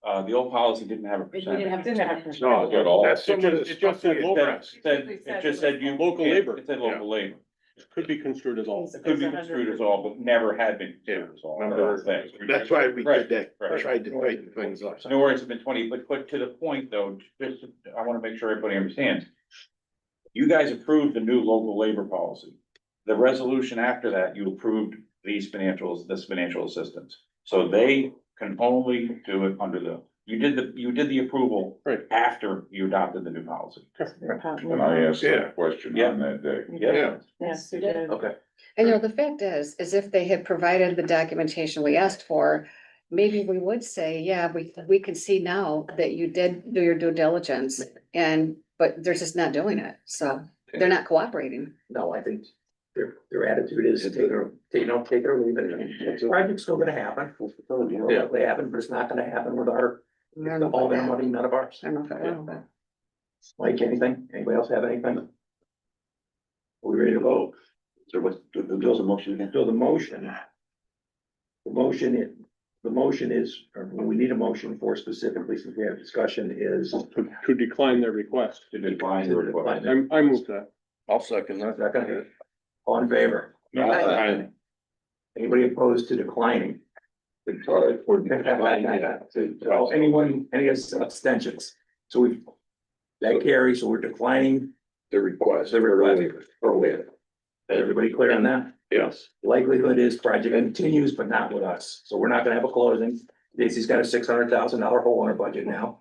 C: the old policy didn't have a
J: We
C: percentage.
J: didn't have.
D: No, at all.
L: It just said local,
C: It just said you.
L: Local labor.
C: It said local labor.
L: could be construed as all.
C: It could be construed as all, but never had been construed as all.
F: That's why we
C: Right,
F: did that,
C: right.
F: tried to tighten things up.
C: So no worries, it's been 20, but to the point though, just, I wanna make sure everybody understands. You guys approved the new local labor policy. The resolution after that, you approved this financial assistance. So they can only do it under you did the approval.
L: Right.
C: After you adopted the new policy.
D: And I asked that question on that day.
E: Yes, you did.
C: Okay.
H: And the fact is if they had provided the documentation we asked for, maybe we would say, yeah, we can see now that you did do your due diligence but they're just not doing it. So they're not cooperating.
B: No, I think their attitude is take it or leave it. The project's still gonna happen. They happen, but it's not gonna happen with all their money, none of ours.
H: I don't know if I
B: Mike, anything? Anybody else have anything? Are we ready to vote?
I: So what's the motion again?
B: So the motion is, or we need a motion for specifically, since we have discussion, is
L: To decline their request.
C: To decline the request.
L: I move that.
M: I'll second that.
B: second. All in favor?
F: Aye.
B: Anybody opposed to declining?
D: Sorry.
B: Any abstentions? So that carries, so we're declining
F: The request.
B: the request for waiver. Everybody clear on that?
F: Yes.
B: Likelihood is project continues, but not with us, so we're not gonna have a closing. Daisy's got a $600,000 hole in her budget now.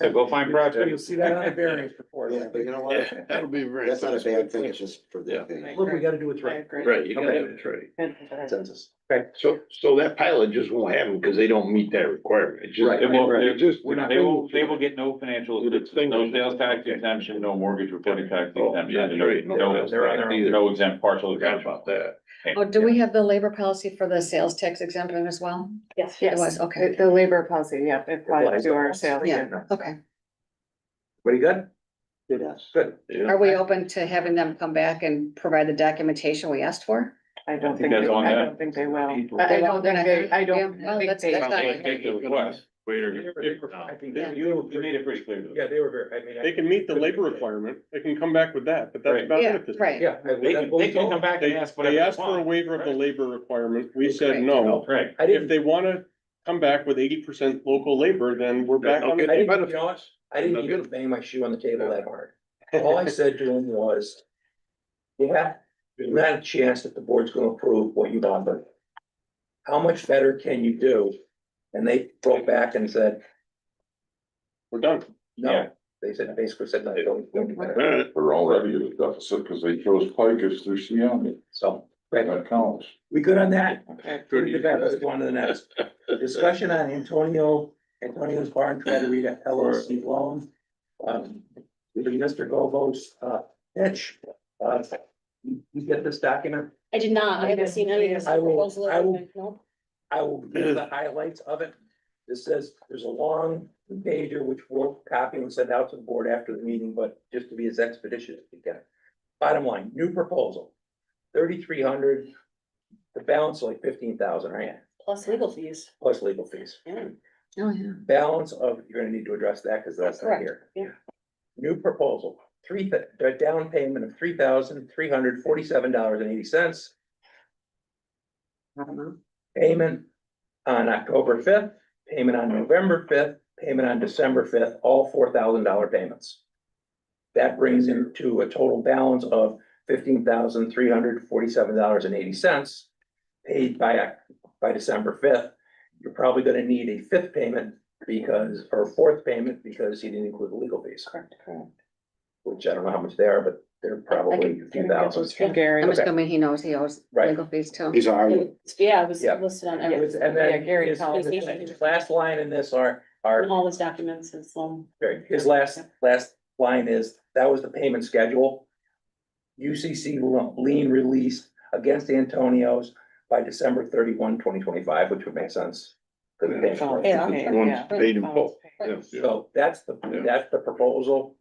C: So go find project.
B: You'll see that on the variance report.
I: Yeah, but you know what?
F: That'll be very.
I: That's not a bad thing, it's just for
F: Yeah.
I: the thing.
B: Look, we gotta do it right.
F: Right, you gotta
B: Okay.
F: have it right.
B: Consensus. Okay.
F: So that pilot just won't happen because they don't meet that requirement. It's just-
B: Right.
C: It won't-
F: It just,
B: We're not-
C: They will get no financial, no sales tax exemption, no mortgage reporting tax
F: Oh,
C: exemption,
F: yeah,
C: no,
F: right.
C: no exempt partial
F: Forgot
C: exemption.
F: about that.
H: Oh, do we have the labor policy for the sales tax exemption as well?
J: Yes.
H: It was, okay.
E: The labor policy, yeah, it applies to our sales.
H: Yeah, okay.
B: Everybody good?
I: Yes.
B: Good.
H: Are we open to having them come back and provide the documentation we asked for?
E: I don't
C: think
E: think,
C: that's on
E: I
C: them.
E: don't think they will.
H: They're not gonna-
E: I don't
H: Yeah, well,
E: think
H: that's-
E: they.
H: that's not-
C: Take the request.
B: I think
H: Yeah.
C: You made it pretty clear to them.
B: Yeah, they were very, I mean.
L: They can meet the labor requirement. They can come back with that, but that's
C: Right.
L: about it
H: Yeah,
L: at this point.
H: right.
B: Yeah.
C: They can come back and
L: They,
C: ask whatever
L: they
C: they
L: asked for a
C: want.
L: waiver of the labor requirement. We
H: Right.
L: said no.
C: Right.
B: I
L: If
B: didn't,
L: they wanna come back with 80% local labor, then we're back on
B: I
L: the.
B: didn't, you know what? I didn't even bang my shoe on the table that hard. All I said to him was, yeah, you had a chance that the board's gonna approve what you've offered. How much better can you do? And they broke back and said,
L: We're done.
B: no.
C: Yeah.
B: They basically said, no, don't do better.
D: We're already at a deficit because they chose Pike as their CM.
B: So, right,
D: That counts.
B: we good on that?
E: Okay.
B: Pretty good, let's go on to the next. Discussion on Antonio's Bar and Trattoria LLC loan. Mr. Gobo's, pitch, you get this document?
J: I did not, I haven't seen any of this
B: I will-
J: proposal or
B: I will-
J: anything, nope.
B: I will give the highlights of it. This says, there's a long pager which we'll copy and send out to the board after the meeting, but just to be as expeditious as we can. Bottom line, new proposal, 3,300, the balance like 15,000, right?
J: Plus legal fees.
B: Plus legal fees.
J: Yeah.
H: Oh, yeah.
B: Balance of, you're gonna need to address that because that's not
J: Correct,
B: here.
J: yeah.
B: New proposal, the down payment of $3,347.80.
H: I don't know.
B: Payment on October 5th, payment on November 5th, payment on December 5th, all $4,000 payments. That brings him to a total balance of $15,347.80 paid by December 5th. You're probably gonna need a fifth payment or fourth payment because he didn't include the legal fees,
E: Correct.
B: which I don't know how much they are, but they're probably a few thousand.
E: From Gary.
H: I'm
B: Okay.
H: assuming he knows he owes
B: Right.
H: legal fees too.
I: These are,
J: Yeah, it was
B: Yeah.
J: listed on
B: And
J: every,
B: then
E: Yeah, Gary
B: his
E: calls it.
B: last line in this are
J: all his documents, his
B: his last line is, that was the payment schedule. UCC lien release against Antonio's by December 31, 2025, which would make sense. For the day.
M: Everyone's paid in full. Yeah.
B: So that's the proposal.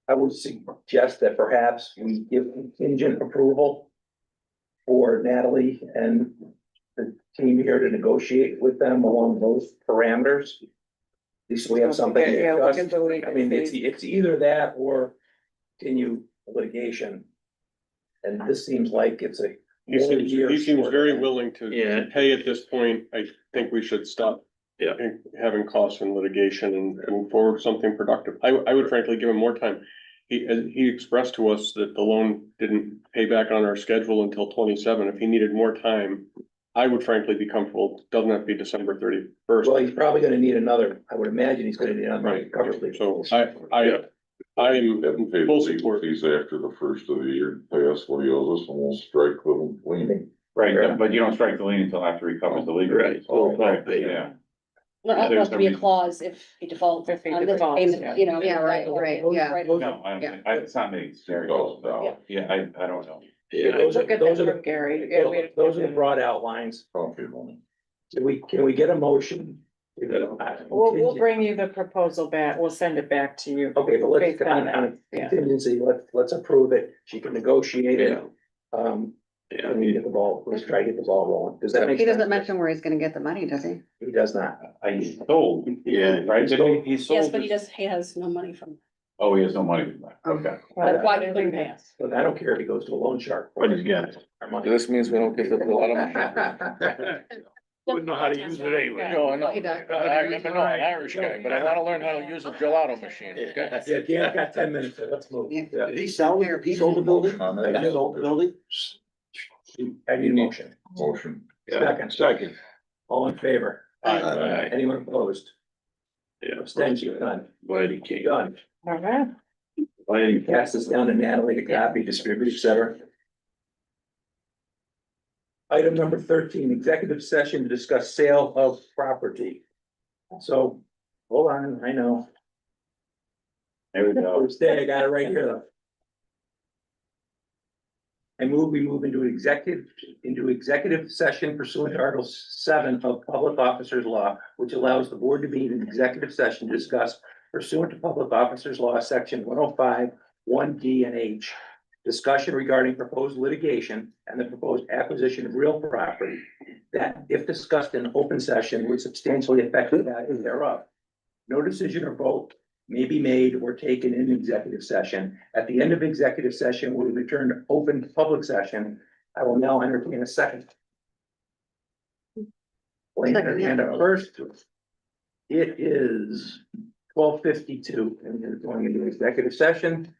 B: I would suggest that perhaps we give contingent approval for Natalie and the team here to negotiate with them along those parameters. At least we have something to discuss. I mean, it's either that or continue litigation. And this seems like it's a.
L: He seems very willing
M: Yeah.
L: to pay at this point. I think we should stop.
M: Yeah.
L: Having costs in litigation and move forward with something productive. I would frankly give him more time. He expressed to us that the loan didn't pay back on our schedule until 27. If he needed more time, I would frankly be comfortable. Doesn't have to be December 31st.
B: Well, he's probably gonna need another, I would imagine he's gonna need another cover lead.
L: So I'm
D: Haven't paid
L: full
D: legal
L: support.
D: fees after the first of the year, pay us what he owes us, and we'll strike the lien.
C: Right, but you don't strike the lien until after he covers the legal.
M: Right.
C: fees.
M: Oh,
C: Right,
M: okay.
C: yeah.
J: There
C: There's
J: has to
C: no
J: be a
C: reason.
J: clause if he defaults
E: If he
J: on this
E: defaults,
J: payment, you know.
H: Yeah, right, yeah.
J: Right.
C: No, I don't think, it's not me, it's Gary.
D: $1,000.
C: Yeah, I don't know.
M: Yeah.
B: Those are,
E: Look at
B: those
E: that
B: are
E: from Gary.
B: those are the broad outlines.
D: Coffee money.
B: Can we get a motion?
E: We'll bring you the proposal back. We'll send it back to you.
B: Okay, but let's,
E: Based on
B: on a
E: yeah.
B: contingency, let's approve it. She can negotiate it.
M: Yeah.
B: I mean, get the ball, let's try to get the ball rolling. Does that make
H: He
B: sense?
H: doesn't mention where he's gonna get the money, does he?
B: He does not.
C: I sold,
M: Yeah.
C: right? Didn't he sold?
J: Yes, but he has no money from,
C: Oh, he has no money for that, okay.
J: that's why they couldn't pay us.
B: But I don't care if he goes to a loan shark.
M: What he's got.
B: Our money.
M: This means we don't get the gelato.
J: Wouldn't know how to use it
M: anyway. No, I know.
H: He does.
M: I'm an Irish guy, but I wanna learn how to use a gelato machine, okay?
B: Yeah, Dan's got 10 minutes, so let's move.
H: Yeah.
B: Yeah.
I: Did he sell, he sold the building?
D: On
I: He
D: that
I: sold the building?
B: I need a motion.
D: motion.
B: Second. All in favor?
M: Aye.
B: Anyone opposed?
M: Yeah.
B: Abstention, none.
M: Glad he came.
B: Done.
E: All right.
B: Glad you pass this down to Natalie to copy, distribute, et cetera. Item number 13, executive session to discuss sale of property. So, hold on, I know.
C: There we go.
B: First day, I got it right here though. We move into executive session pursuant to Article 7 of Public Officers Law, which allows the board to meet in executive session to discuss pursuant to Public Officers Law, Section 105, 1D and H. Discussion regarding proposed litigation and the proposed acquisition of real property that, if discussed in open session, would substantially affect the value thereof. No decision or vote may be made or taken in executive session. At the end of executive session, we will return to open public session. I will now entertain a second.
H: Second, yeah.
B: And at first, it is 12:52 and we're going into executive session.